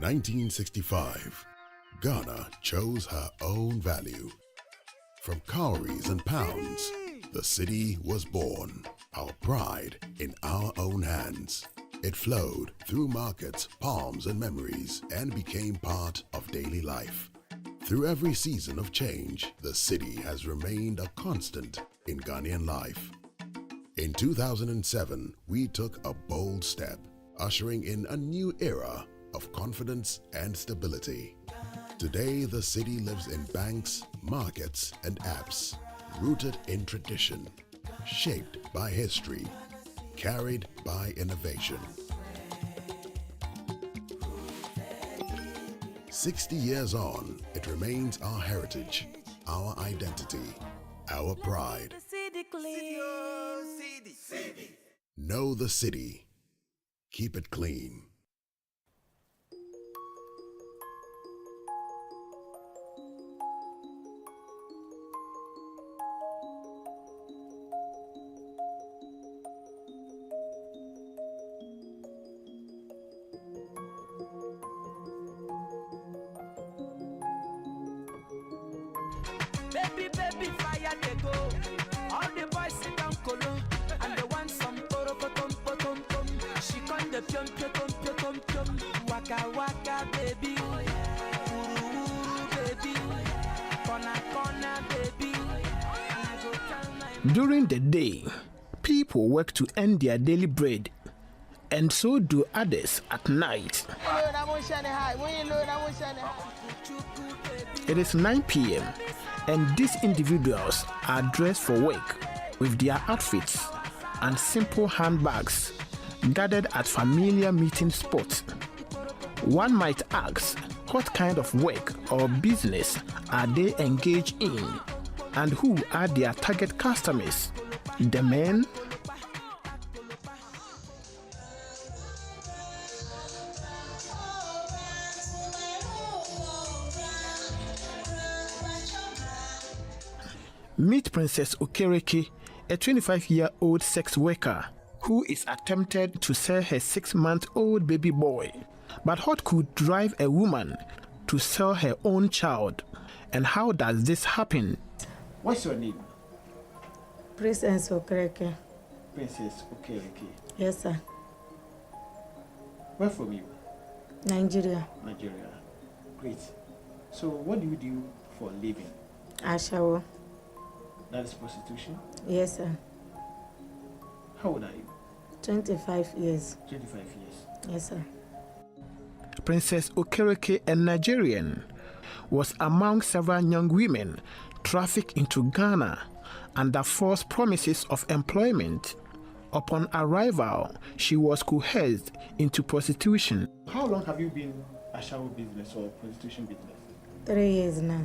1965, Ghana chose her own value. From cowries and pounds, the city was born, our pride in our own hands. It flowed through markets, palms, and memories, and became part of daily life. Through every season of change, the city has remained a constant in Ghanaian life. In 2007, we took a bold step, ushering in a new era of confidence and stability. Today, the city lives in banks, markets, and apps, rooted in tradition, shaped by history, carried by innovation. 60 years on, it remains our heritage, our identity, our pride. Know the city. Keep it clean. Baby, fire they go. All the boys sit down colo, and they want some potom. She con the pium, waka waka baby, ooh baby, corner baby. And I go tell my During the day, people work to earn their daily bread, and so do others at night. It is 9 p.m. and these individuals are dressed for work with their outfits and simple handbags gathered at familiar meeting spots. One might ask, what kind of work or business are they engaged in, and who are their target customers? The men? Meet Princess Okereke, a 25-year-old sex worker who is attempted to sell her 6-month-old baby boy. But what could drive a woman to sell her own child? And how does this happen? What's your name? Princess Okereke. Princess Okereke. Yes, sir. Where from you? Nigeria. Nigeria. Great. So what do you do for a living? Ashawo. That is prostitution? Yes, sir. How old are you? 25 years. 25 years. Yes, sir. Princess Okereke, a Nigerian, was among several young women trafficked into Ghana under false promises of employment. Upon arrival, she was coerced into prostitution. How long have you been a shower business or prostitution business? 3 years now.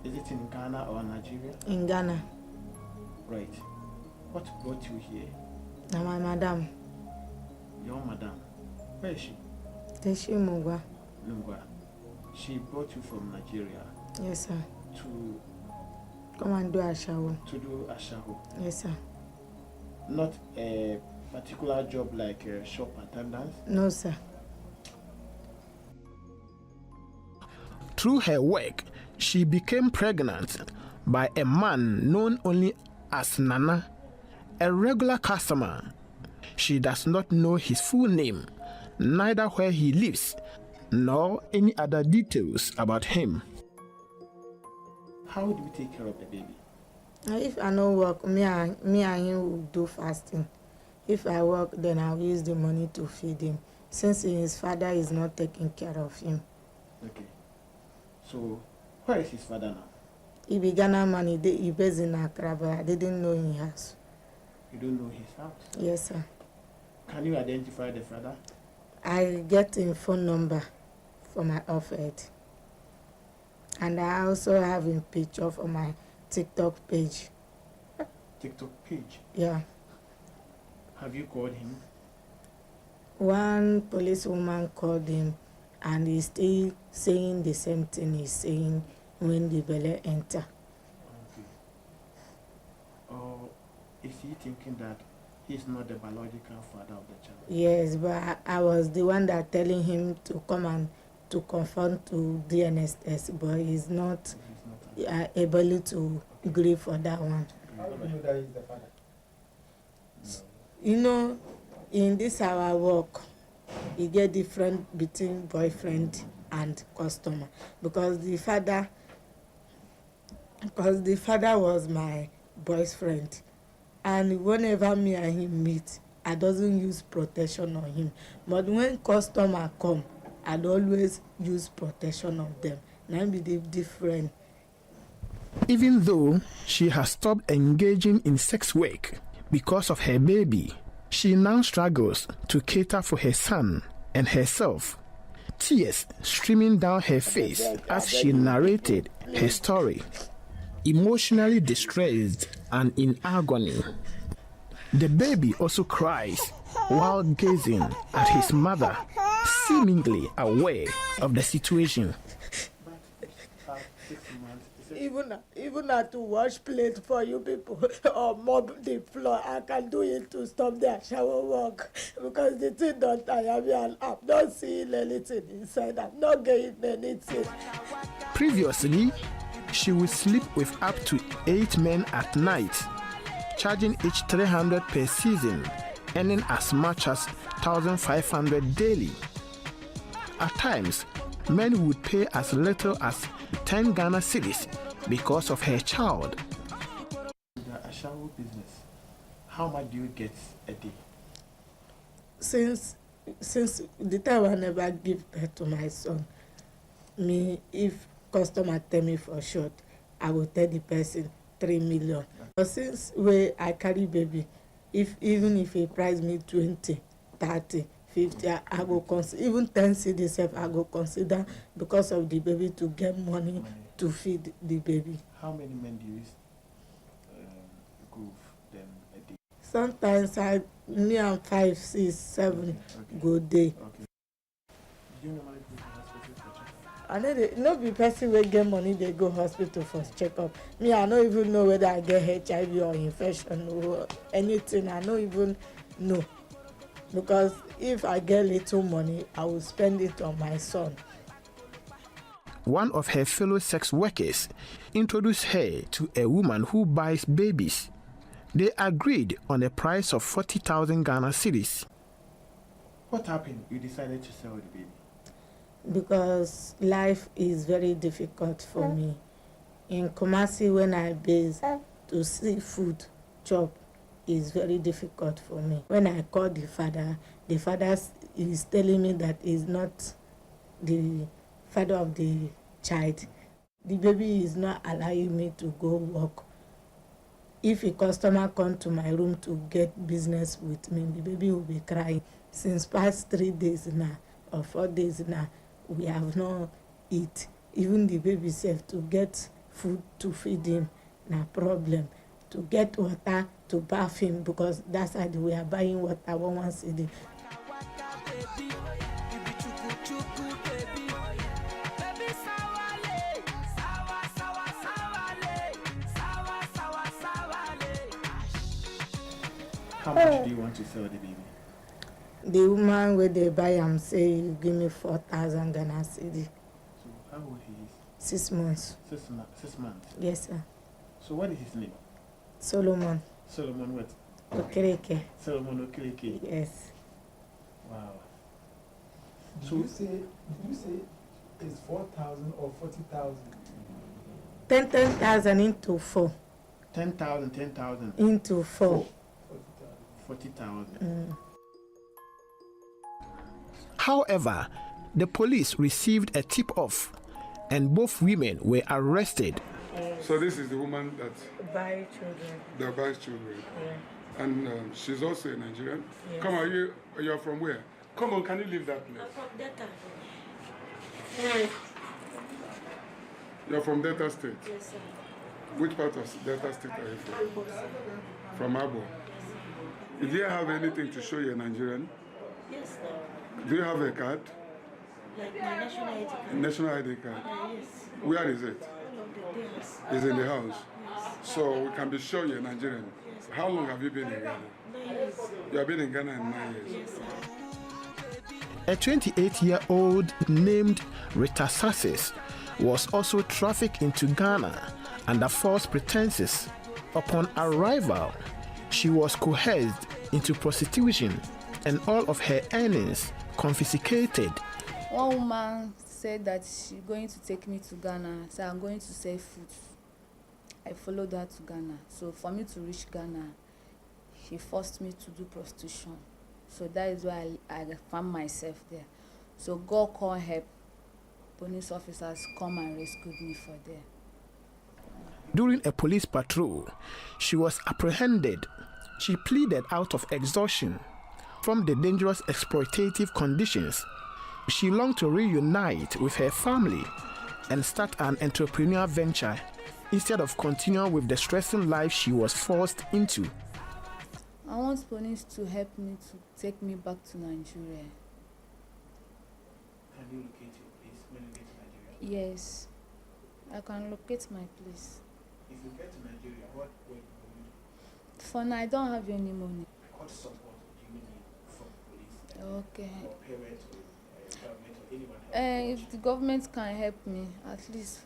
Is it in Ghana or Nigeria? In Ghana. Right. What brought you here? Now my madam. Your madam. Where is she? Teshi Mugwa. Lungwa. She brought you from Nigeria. Yes, sir. To come and do Ashawo. To do Ashawo. Yes, sir. Not a particular job like a shop attendant? No, sir. Through her work, she became pregnant by a man known only as Nana, a regular customer. She does not know his full name, neither where he lives, nor any other details about him. How do you take care of the baby? If I no work, me and him will do fasting. If I work, then I'll use the money to feed him, since his father is not taking care of him. Okay. So, where is his father now? He began a man, he based in Accra, but I didn't know his house. You don't know his house? Yes, sir. Can you identify the father? I get a phone number for my office. And I also have a picture for my TikTok page. TikTok page? Yeah. Have you called him? One policewoman called him, and he's still saying the same thing he's saying when the belly enter. Okay. Or is he thinking that he's not the biological father of the child? Yes, but I was the one that telling him to come and to confirm to DNS test, but he's not able to agree for that one. How do you know that he's the father? You know, in this our work, you get different between boyfriend and customer, because the father was my boyfriend, and whenever me and him meet, I doesn't use protection on him, but when customer come, I'd always use protection on them. Now be the different. Even though she has stopped engaging in sex work because of her baby, she now struggles to cater for her son and herself, tears streaming down her face as she narrated her story, emotionally distressed and in agony. The baby also cries while gazing at his mother, seemingly aware of the situation. Even not to wash plate for you people or mop the floor, I can do it to stop their shower work, because the thing don't tire me and I'm not seeing anything inside. I'm not getting anything. Previously, she would sleep with up to 8 men at night, charging each 300 per season, earning as much as 1,500 daily. At times, men would pay as little as 10 Ghana cedis because of her child. The shower business, how much do you get a day? Since the time I never give birth to my son, me, if customer tell me for short, I will tell the person 3 million. But since where I carry baby, even if he price me 20, 30, 50, I go consider, even 10 cedis I go consider, because of the baby, to get money to feed the baby. How many men do you groove them a day? Sometimes me and 5, 6, 7 go day. Okay. Do you normally go to hospital for checkup? I know no be person wey get money they go hospital for checkup. Me, I don't even know whether I get HIV or infection or anything. I don't even know, because if I get little money, I will spend it on my son. One of her fellow sex workers introduced her to a woman who buys babies. They agreed on a price of 40,000 Ghana cedis. What happened? You decided to sell the baby? Because life is very difficult for me. In Kumasi, when I base, to see food chop is very difficult for me. When I call the father is telling me that he's not the father of the child. The baby is not allowing me to go work. If a customer come to my room to get business with me, the baby will be crying. Since past 3 days now or 4 days now, we have not eat. Even the baby self, to get food to feed him, no problem. To get water to bath him, because that's how we are buying water 1 cedi. How much do you want to sell the baby? The woman where they buy am say, you give me 4,000 Ghana cedi. So how old he is? 6 months. 6 months. Yes, sir. So what is his name? Solomon Solomon what? Okereke. Solomon Okereke. Yes. Wow. Did you say it's 4,000 or 40,000? 10,000 into 4. 10,000. Into 4. 40,000. However, the police received a tip-off and both women were arrested. So this is the woman that Buy children. buys children. Yeah. And she's also a Nigerian. Yes. Come on, you're from where? Come on, can you leave that place? You're from Delta State? Yes, sir. Which part of Delta State are you from? From Abo. Do you have anything to show you're Nigerian? Yes, sir. Do you have a card? Like my national ID card. National ID card? Yes. Where is it? All of the days. It's in the house. So we can be sure you're Nigerian. How long have you been in Ghana? 9 years. You have been in Ghana in 9 years. Yes, sir. A 28-year-old named Rita Sasses was also trafficked into Ghana under false pretenses. Upon arrival, she was coerced into prostitution and all of her earnings confiscated. One woman said that she's going to take me to Ghana, so I'm going to sell food. I followed her to Ghana. So for me to reach Ghana, she forced me to do prostitution. So that is why I found myself there. So God called help. Police officers come and rescued me for there. During a police patrol, she was apprehended. She pleaded out of exhaustion from the dangerous exploitative conditions. She longed to reunite with her family and start an entrepreneurial venture instead of continuing with the stressful life she was forced into. I want police to help me to take me back to Nigeria. Can you locate your place when you get to Nigeria? Yes, I can locate my place. If you get to Nigeria, what will you do? For now, I don't have any money. What support do you need from police? Okay. Or parents or government or anyone else? If the government can help me, at least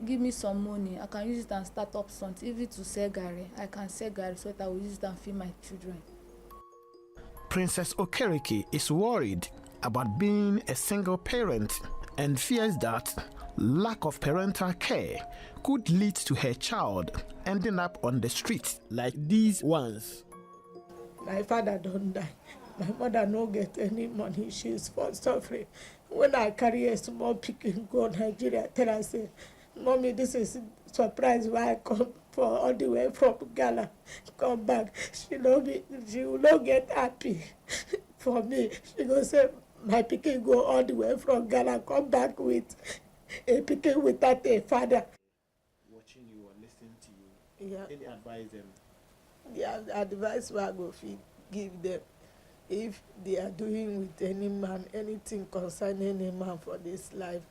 give me some money. I can use it and start up something. Even to sell garri, I can sell garri so that I will use it and feed my children. Princess Okereke is worried about being a single parent and fears that lack of parental care could lead to her child ending up on the streets like these ones. My father don't die. My mother no get any money. She's for suffering. When I carry a small pikin go Nigeria, tell her say, Mommy, this is surprise why I come for all the way from Ghana. Come back. She will not get happy for me. She go say, my pikin go all the way from Ghana, come back with a pikin without a father. Watching you or listening to you, Yeah. any advise them? The advice we are going to give them, if they are doing with any man, anything concerning any man for this life,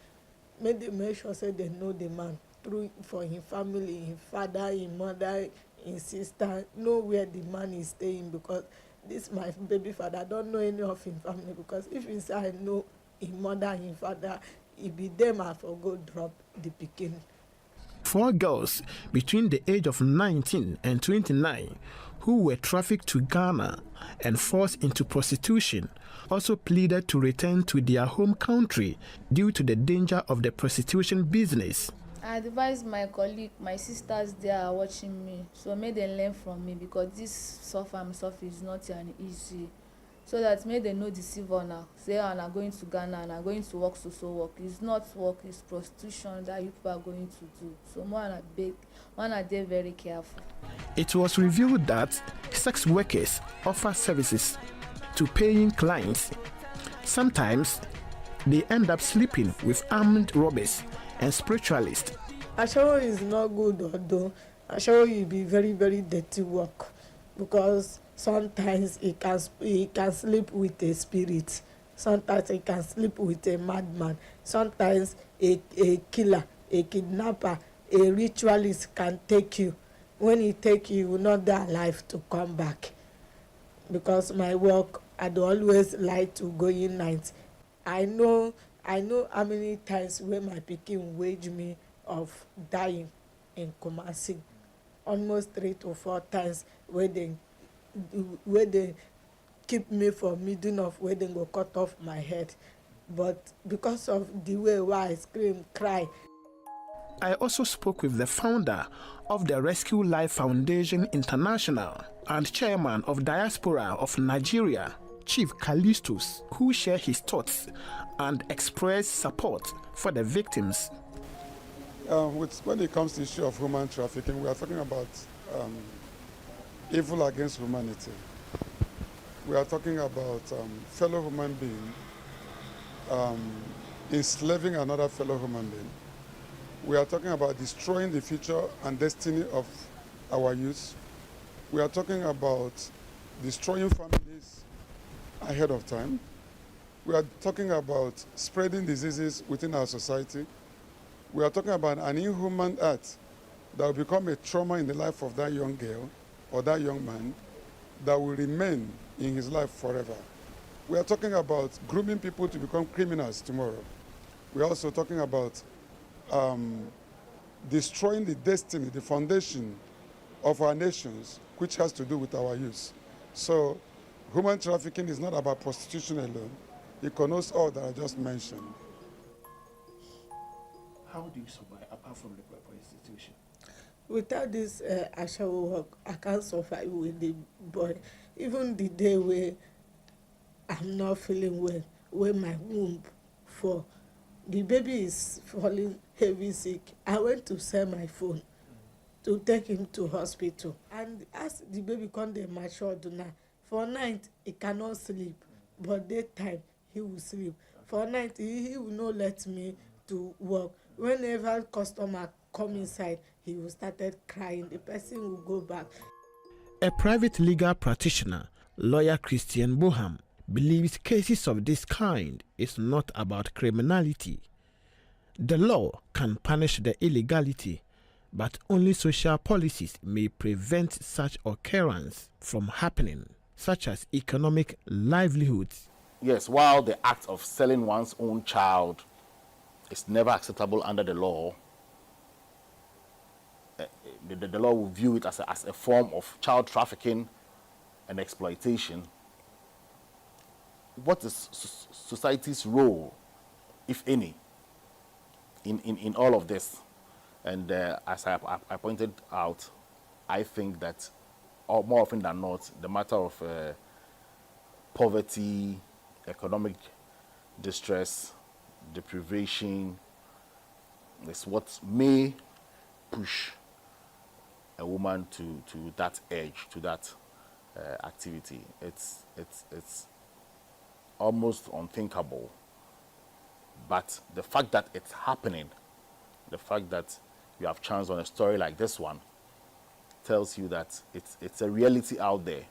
make them make sure say they know the man through for his family, his father, his mother, his sister, know where the man is staying, because this my baby father, I don't know any of his family, because if he say I know his mother, his father, it be them I for go drop the pikin. 4 girls between the age of 19 and 29 who were trafficked to Ghana and forced into prostitution also pleaded to return to their home country due to the danger of the prostitution business. I advise my colleague, my sisters, they are watching me, so may they learn from me, because this suffer is not an easy. So that may they no deceive on her. Say and are going to Ghana and are going to work so work. It's not work, it's prostitution that you people are going to do. So one are they very careful. It was revealed that sex workers offer services to paying clients. Sometimes they end up sleeping with armed robbers and spiritualists. Ashawo is not good, although Ashawo will be very, very dirty work, because sometimes he can sleep with a spirit, sometimes he can sleep with a madman, sometimes a killer, a kidnapper, a ritualist can take you. When he take you, you will not be alive to come back. Because my work, I do always like to go in night. I know how many times when my pikin wage me of dying in Kumasi. Almost 3 to 4 times where they keep me from middle of where they go cut off my head. But because of the way why I scream, cry. I also spoke with the founder of the Rescue Life Foundation International and chairman of Diaspora of Nigeria, Chief Callistus, who shared his thoughts and expressed support for the victims. When it comes to the issue of human trafficking, we are talking about evil against humanity. We are talking about fellow human being enslaving another fellow human being. We are talking about destroying the future and destiny of our youth. We are talking about destroying families ahead of time. We are talking about spreading diseases within our society. We are talking about an inhuman act that will become a trauma in the life of that young girl or that young man that will remain in his life forever. We are talking about grooming people to become criminals tomorrow. We are also talking about destroying the destiny, the foundation of our nations, which has to do with our youth. So human trafficking is not about prostitution alone. It connotes all that I just mentioned. How do you survive apart from the prostitution? Without this actual work, I can't survive with the boy. Even the day where I'm not feeling well, where my womb fall, the baby is falling heavy sick. I went to sell my phone to take him to hospital. And as the baby come dey matured now, for night he cannot sleep, but daytime he will sleep. For night he will not let me to work. Whenever customer come inside, he will started crying. The person will go back. A private legal practitioner, lawyer Christian Boham, believes cases of this kind is not about criminality. The law can punish the illegality, but only social policies may prevent such occurrence from happening, such as economic livelihoods. Yes, while the act of selling one's own child is never acceptable under the law, the law will view it as a form of child trafficking and exploitation. What is society's role, if any, in all of this? And as I pointed out, I think that more often than not, the matter of poverty, economic distress, deprivation is what may push a woman to that edge, to that activity. It's almost unthinkable. But the fact that it's happening, the fact that you have chance on a story like this one, tells you that it's a reality out there,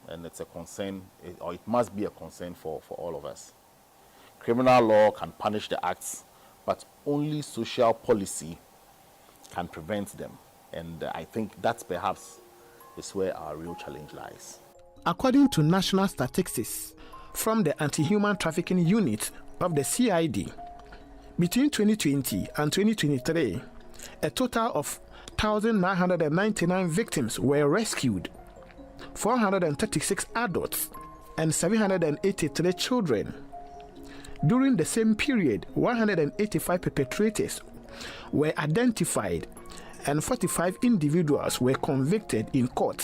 and it's a concern, or it must be a concern for all of us. Criminal law can punish the acts, but only social policy can prevent them. And I think that perhaps is where our real challenge lies. According to national statistics from the Anti-Human Trafficking Unit of the CID, between 2020 and 2023, a total of 1,999 victims were rescued, 436 adults and 783 children. During the same period, 185 perpetrators were identified and 45 individuals were convicted in court.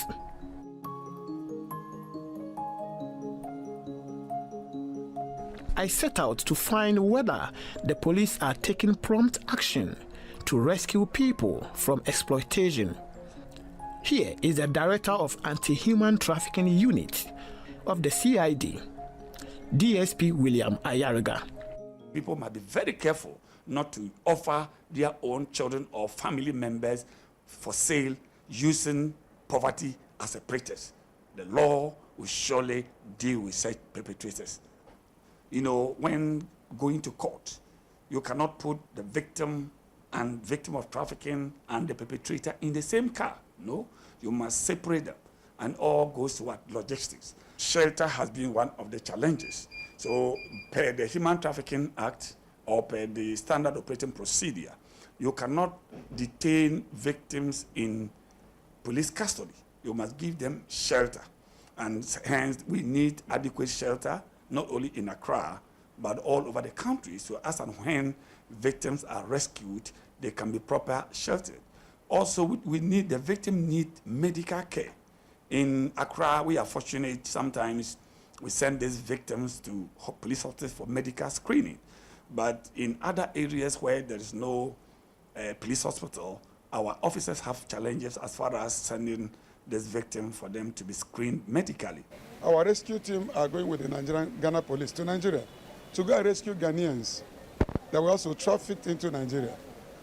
I set out to find whether the police are taking prompt action to rescue people from exploitation. Here is the Director of Anti-Human Trafficking Unit of the CID, DSP William Ayariga. People must be very careful not to offer their own children or family members for sale using poverty as a pretext. The law will surely deal with such perpetrators. You know, when going to court, you cannot put the victim of trafficking and the perpetrator in the same car. No, you must separate them, and all goes to what? Logistics. Shelter has been one of the challenges. So per the Human Trafficking Act or per the standard operating procedure, you cannot detain victims in police custody. You must give them shelter. And hence, we need adequate shelter, not only in Accra, but all over the country. So as and when victims are rescued, they can be proper sheltered. Also, the victim need medical care. In Accra, we are fortunate sometimes we send these victims to police hospitals for medical screening. But in other areas where there is no police hospital, our officers have challenges as far as sending this victim for them to be screened medically. Our rescue team are going with the Ghana police to Nigeria to go and rescue Ghanaians that were also trafficked into Nigeria.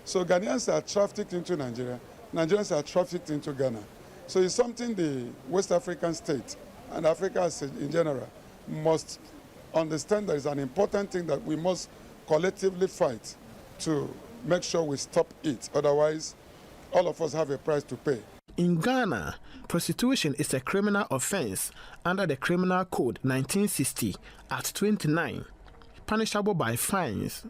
So Ghanaians are trafficked into Nigeria, Nigerians are trafficked into Ghana. So it's something the West African state and Africa in general must understand that it's an important thing that we must collectively fight to make sure we stop it. Otherwise, all of us have a price to pay. In Ghana, prostitution is a criminal offense under the Criminal Code 1960 at 29, punishable by fines